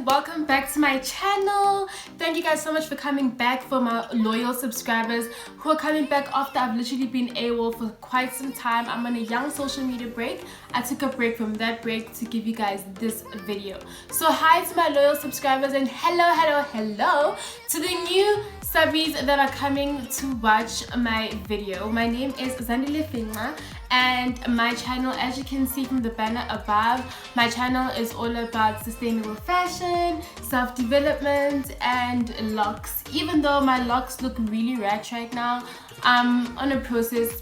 welcome back to my channel. Thank you guys so much for coming back. For my loyal subscribers who are coming back after I've literally been AWOL for quite some time. I'm on a young social media break. I took a break from that break to give you guys this video. So hi to my loyal subscribers and hello to the new subbies that are coming to watch my video. My name is Zandile Finga and my channel, as you can see from the banner above, my channel is all about sustainable fashion, self-development and locks. Even though my locks look really ratchet right now, I'm on a process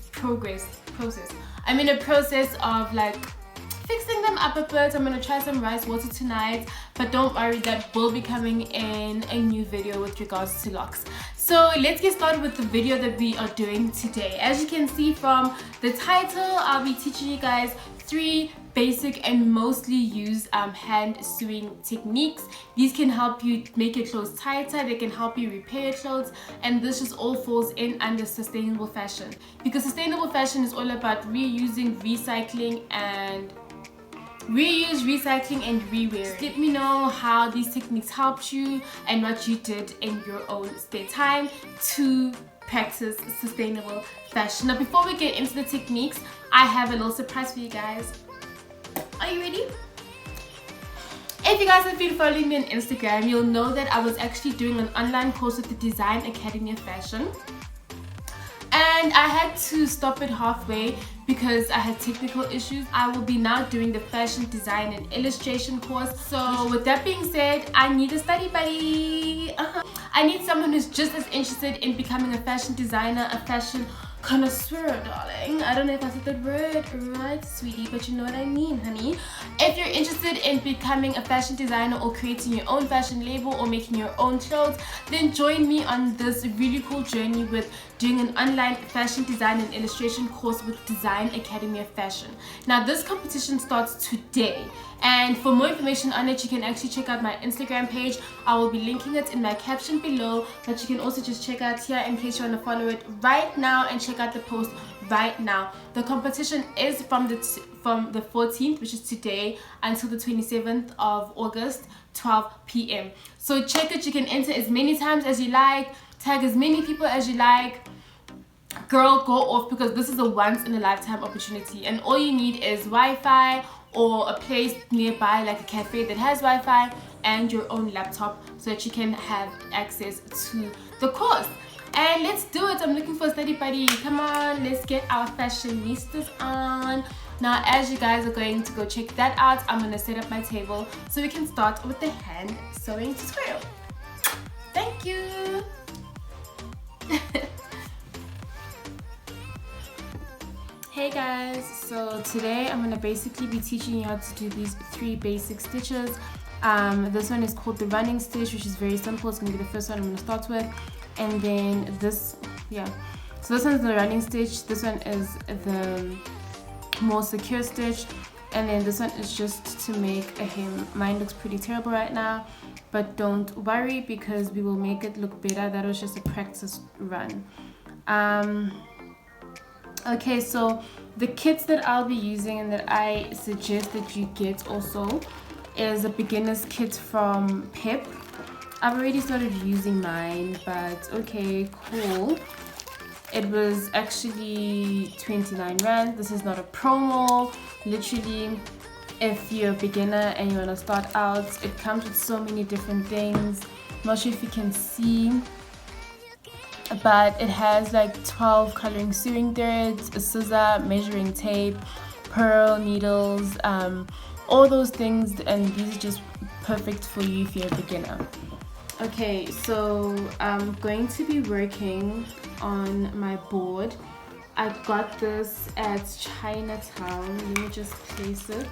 I'm in a process of like fixing them up a bit. I'm gonna try some rice water tonight, but don't worry, that will be coming in a new video with regards to locks. So let's get started with the video that we are doing today. As you can see from the title, I'll be teaching you guys 3 basic and mostly used hand sewing techniques. These can help you make your clothes tighter, they can help you repair your clothes, and this just all falls in under sustainable fashion, because sustainable fashion is all about reusing, recycling and rewear. Just let me know how these techniques helped you and what you did in your own spare time to practice sustainable fashion. Now before we get into the techniques, I have a little surprise for you guys. Are you ready? If you guys have been following me on Instagram, you'll know that I was actually doing an online course with the Design Academy of Fashion, and I had to stop it halfway because I had technical issues. I will be now doing the fashion design and illustration course. So with that being said, I need a study buddy. I need someone who's just as interested in becoming a fashion designer, a fashion connoisseur, darling. I don't know if I said that word right, sweetie, but you know what I mean, honey. If you're interested in becoming a fashion designer or creating your own fashion label or making your own clothes, then join me on this really cool journey with doing an online fashion design and illustration course with Design Academy of Fashion. Now this competition starts today, and for more information on it, you can actually check out my Instagram page. I will be linking it in my caption below, but you can also just check out here in case you want to follow it right now and check out the post right now. The competition is from the 14th, which is today, until the 27th of August, 12 p.m. So check it. You can enter as many times as you like, tag as many people as you like. Girl, go off, because this is a once in a lifetime opportunity, and all you need is Wi-Fi or a place nearby like a cafe that has Wi-Fi and your own laptop so that you can have access to the course. And let's do it. I'm looking for a study buddy. Come on, let's get our fashionistas on. Now as you guys are going to go check that out, I'm going to set up my table so we can start with the hand sewing tutorial. Thank you. Hey guys, so today I'm going to basically be teaching you how to do these 3 basic stitches. This one is called the running stitch, which is very simple. It's going to be the first one I'm going to start with. And then this, so this one is the running stitch, this one is the more secure stitch, and then this one is just to make a hem. Mine looks pretty terrible right now, but don't worry because we will make it look better. That was just a practice run. Okay, so the kits that I'll be using and that I suggest that you get also is a beginner's kit from Pep. I've already started using mine, but okay, cool. It was actually 29 rand. This is not a promo. Literally, if you're a beginner and you want to start out, it comes with so many different things. I'm not sure if you can see, but it has like 12 coloring sewing threads, a scissor, measuring tape, pearl needles, all those things, and these are just perfect for you if you're a beginner. Okay, so I'm going to be working on my board. I got this at Chinatown. Let me just place it.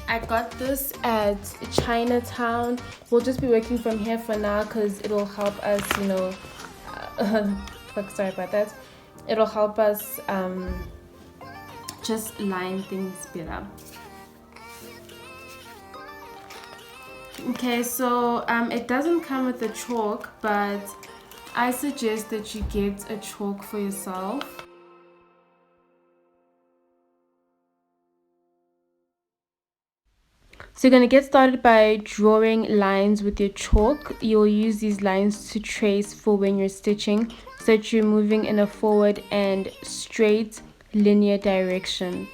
I got this at Chinatown. We'll just be working from here for now because it'll help us, you know, sorry about that. It'll help us just line things better. Okay, so it doesn't come with a chalk, but I suggest that you get a chalk for yourself. So you're going to get started by drawing lines with your chalk. You'll use these lines to trace for when you're stitching, so that you're moving in a forward and straight linear direction.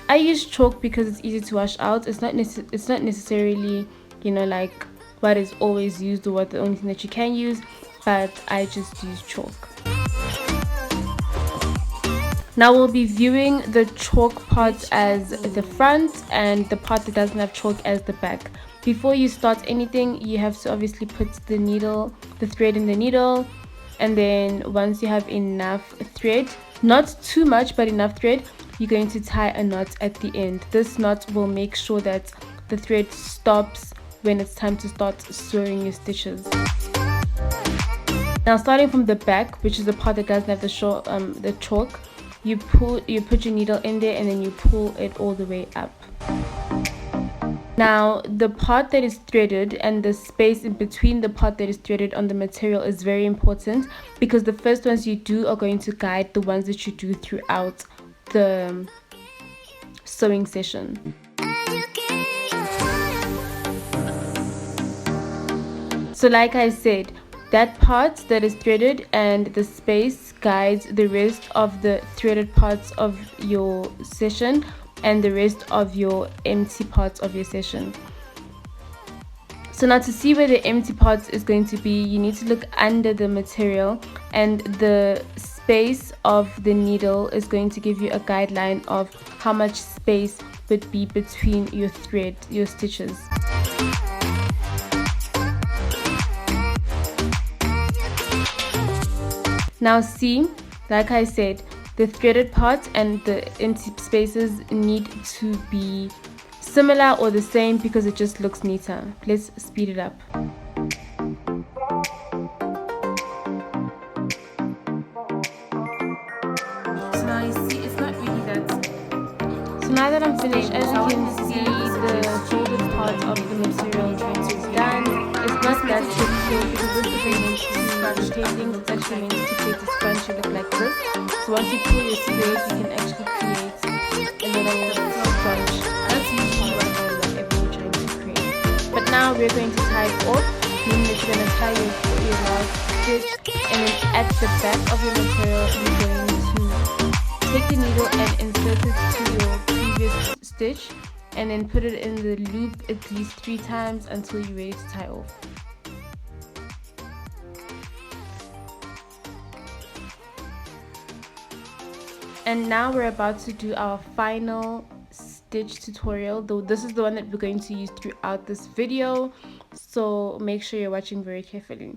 I use chalk because it's easy to wash out. It's not necessarily, you know, like what is always used or what the only thing that you can use, but I just use chalk. Now we'll be viewing the chalk part as the front and the part that doesn't have chalk as the back. Before you start anything, you have to obviously put the thread in the needle, and then once you have enough thread, not too much but enough thread, you're going to tie a knot at the end. This knot will make sure that the thread stops when it's time to start sewing your stitches. Now starting from the back, which is the part that doesn't have the chalk, you put your needle in there and then you pull it all the way up. Now the part that is threaded and the space in between the part that is threaded on the material is very important, because the first ones you do are going to guide the ones that you do throughout the sewing session. So like I said, that part that is threaded and the space guides the rest of the threaded parts of your session and the rest of your empty parts of your session. So now to see where the empty part is going to be, you need to look under the material, and the space of the needle is going to give you a guideline of how much space would be between your stitches. Now see, like I said, the threaded part and the empty spaces need to be similar or the same because it just looks neater. Let's speed it up. So now you see, it's not really that. So now that I'm finished, as you can see, the folded part of the material is done. It's not that difficult because this is meant to scratch taping. It's actually meant to create a scrunchie look like this. So once you pull your space, you can actually create a little scrunch. That's usually what everyone's trying to create. But now we're going to tie it off, meaning that you're going to tie your last stitch, and then at the back of your material, you're going to take the needle and insert it to your previous stitch, and then put it in the loop at least 3 times until you're ready to tie off. And now we're about to do our final stitch tutorial, though this is the one that we're going to use throughout this video, so make sure you're watching very carefully.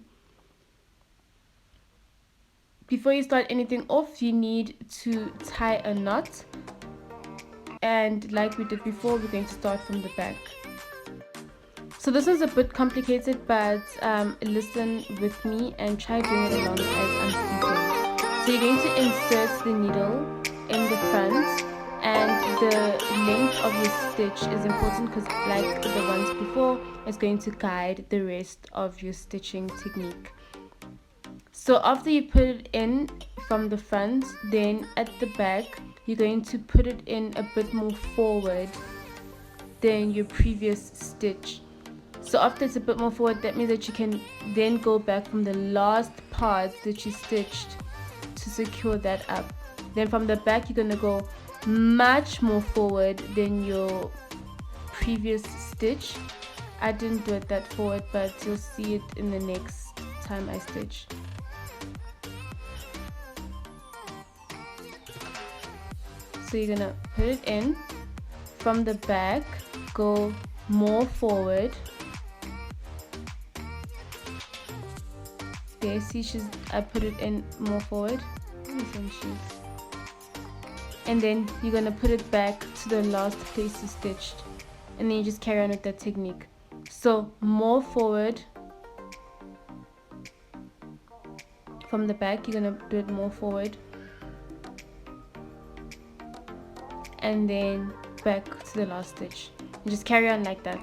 Before you start anything off, you need to tie a knot, and like we did before, we're going to start from the back. So this is a bit complicated, but listen with me and try doing it along as I'm speaking. So you're going to insert the needle in the front, and the length of your stitch is important because, like the ones before, it's going to guide the rest of your stitching technique. So after you put it in from the front, then at the back you're going to put it in a bit more forward than your previous stitch. So after it's a bit more forward, that means that you can then go back from the last part that you stitched to secure that up. Then from the back, you're going to go much more forward than your previous stitch. I didn't do it that forward, but you'll see it in the next time I stitch. So you're going to put it in from the back, go more forward. Okay, see, I put it in more forward. And then you're gonna put it back to the last place you stitched, and then you just carry on with that technique. So more forward from the back, you're gonna do it more forward, and then back to the last stitch, and just carry on like that.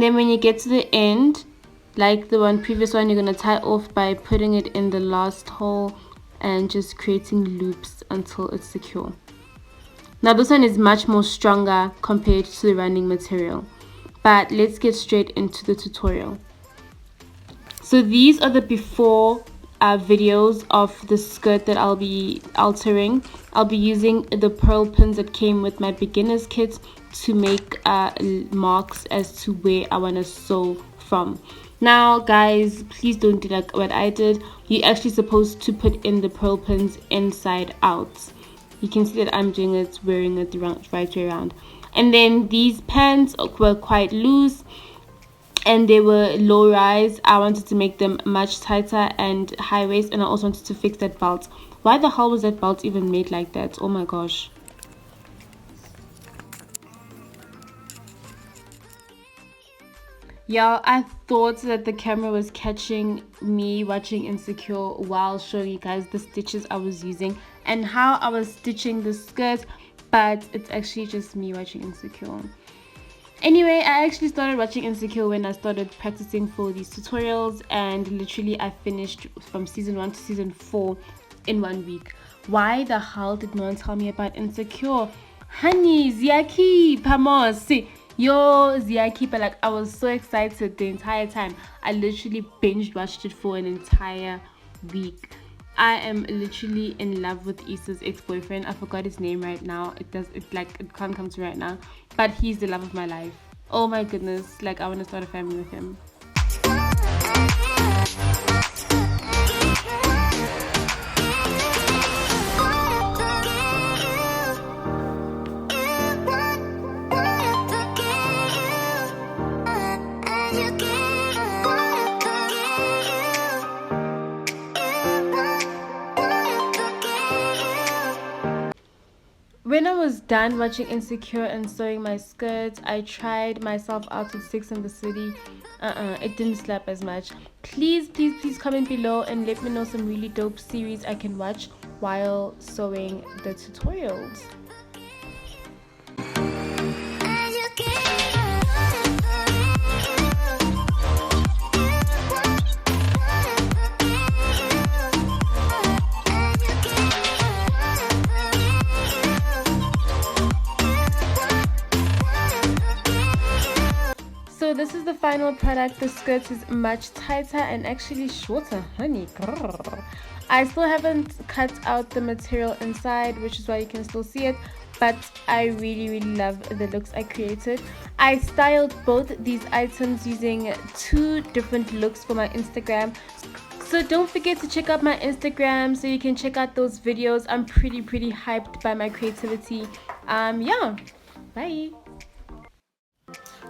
then when you get to the end, like the previous one, you're going to tie off by putting it in the last hole and just creating loops until it's secure. Now this one is much more stronger compared to the running material, but let's get straight into the tutorial. So these are the before videos of the skirt that I'll be altering. I'll be using the pearl pins that came with my beginner's kit to make marks as to where I want to sew from. Now guys, please don't do like what I did. You're actually supposed to put in the pearl pins inside out. You can see that I'm doing it, wearing it the right way around. And then these pants were quite loose and they were low rise. I wanted to make them much tighter and high waist, and I also wanted to fix that belt. Why the hell was that belt even made like that? Oh my gosh. Yeah, I thought that the camera was catching me watching Insecure while showing you guys the stitches I was using and how I was stitching the skirt, but it's actually just me watching Insecure. Anyway, I actually started watching Insecure when I started practicing for these tutorials, and literally I finished from season 1 to season 4 in 1 week. Why the hell did no one tell me about Insecure? Honey, Ziaki, Pamos, yo, Ziaki, but like I was so excited the entire time. I literally binge watched it for an entire week. I am literally in love with Issa's ex-boyfriend. I forgot his name right now. It can't come to me right now, but he's the love of my life. Oh my goodness, like I want to start a family with him. When I was done watching Insecure and sewing my skirt, I tried myself out with Sex and the City. It didn't slap as much. Please comment below and let me know some really dope series I can watch while sewing the tutorials. So this is the final product. The skirt is much tighter and actually shorter, honey. Grrr. I still haven't cut out the material inside, which is why you can still see it, but I really love the looks I created. I styled both these items using 2 different looks for my Instagram. So don't forget to check out my Instagram so you can check out those videos. I'm pretty hyped by my creativity. Yeah, bye.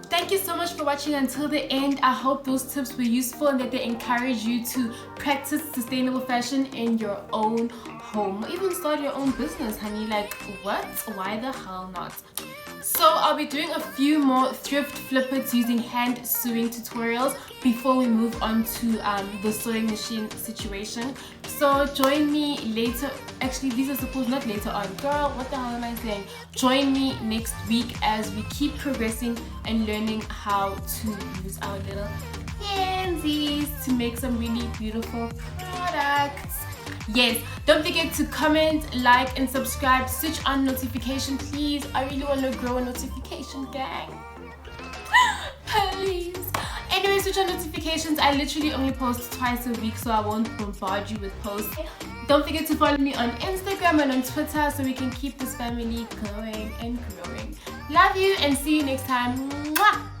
Thank you so much for watching until the end. I hope those tips were useful and that they encourage you to practice sustainable fashion in your own home. Even start your own business, honey. Like, what? Why the hell not? So I'll be doing a few more thrift flippers using hand sewing tutorials before we move on to the sewing machine situation. So join me later. Actually, these are supposed not later on. Girl, what the hell am I saying? Join me next week as we keep progressing and learning how to use our little handsies to make some really beautiful products. Yes, don't forget to comment, like, and subscribe. Switch on notification, please. I really want to grow a notification gang. Please. Anyway, switch on notifications. I literally only post twice a week, so I won't bombard you with posts. Don't forget to follow me on Instagram and on Twitter so we can keep this family going and growing. Love you and see you next time. Mwah!